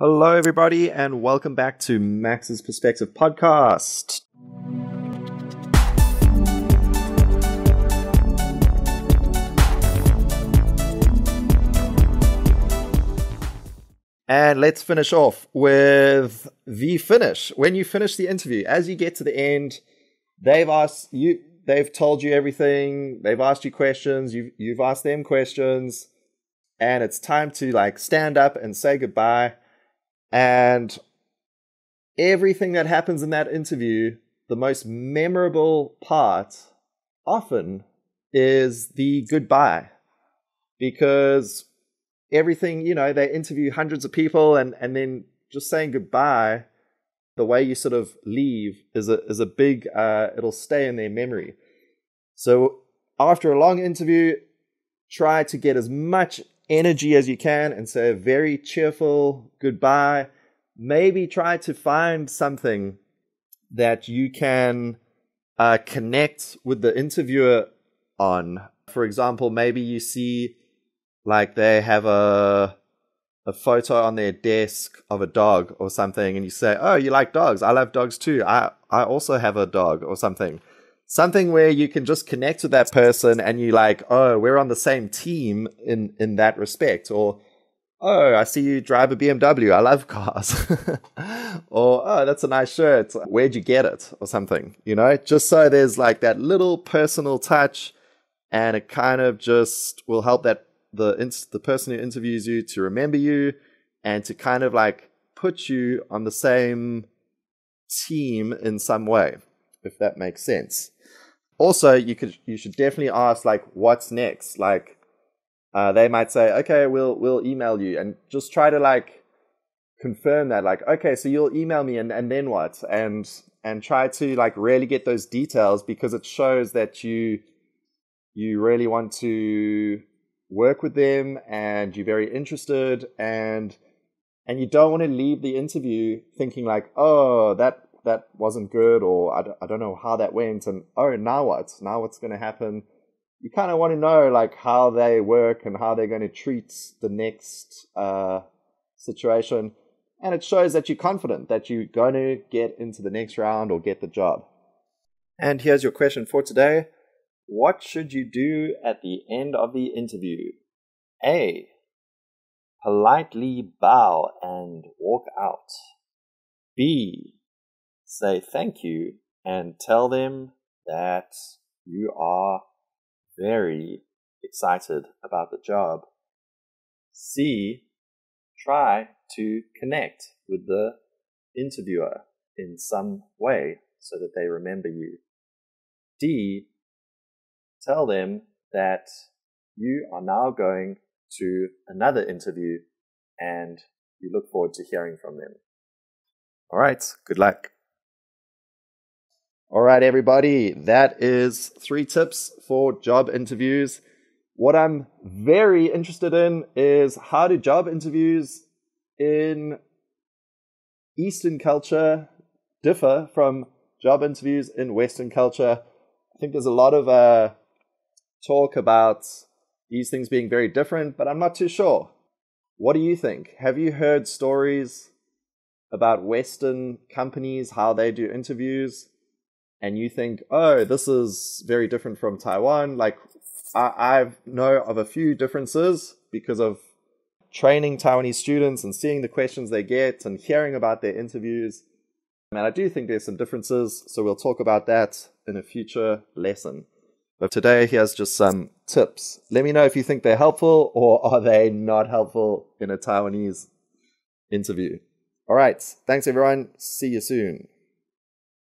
Hello, everybody, and welcome back to Max's Perspective podcast. And let's finish off with the finish. When you finish the interview, as you get to the end, they've told you everything, they've asked you questions, you've asked them questions, and it's time to stand up and say goodbye. And everything that happens in that interview, the most memorable part often is the goodbye. Because everything, they interview hundreds of people and then just saying goodbye, the way you sort of leave is a big, it'll stay in their memory. So after a long interview, try to get as much energy as you can and say a very cheerful goodbye. Maybe try to find something that you can connect with the interviewer on. For example, maybe you see they have a photo on their desk of a dog or something, and you say, "Oh, you like dogs? I love dogs too. I also have a dog," or something. Something where you can just connect with that person and you "Oh, we're on the same team in that respect." Or, "Oh, I see you drive a BMW. I love cars." Or, "Oh, that's a nice shirt. Where'd you get it?" Or something, just so there's that little personal touch, and it kind of just will help that the person who interviews you to remember you and to kind of put you on the same team in some way, if that makes sense. Also, you should definitely ask what's next. They might say, "Okay, we'll email you," and just try to confirm that. "Okay, so you'll email me, and then what?" And try to really get those details, because it shows that you really want to work with them and you're very interested, and you don't want to leave the interview thinking "Oh, that wasn't good," or I don't know how that went, and "Oh, now what? Now what's going to happen?" You kind of want to know how they work and how they're going to treat the next situation, and it shows that you're confident that you're going to get into the next round or get the job. And here's your question for today. What should you do at the end of the interview? A. Politely bow and walk out. B. Say thank you and tell them that you are very excited about the job. C. Try to connect with the interviewer in some way so that they remember you. D. Tell them that you are now going to another interview and you look forward to hearing from them. All right, good luck. All right, everybody, that is 3 tips for job interviews. What I'm very interested in is, how do job interviews in Eastern culture differ from job interviews in Western culture? I think there's a lot of talk about these things being very different, but I'm not too sure. What do you think? Have you heard stories about Western companies, how they do interviews, and you think, "Oh, this is very different from Taiwan"? I know of a few differences because of training Taiwanese students and seeing the questions they get and hearing about their interviews. And I do think there's some differences, so we'll talk about that in a future lesson. But today, here's just some tips. Let me know if you think they're helpful or are they not helpful in a Taiwanese interview. All right. Thanks, everyone. See you soon.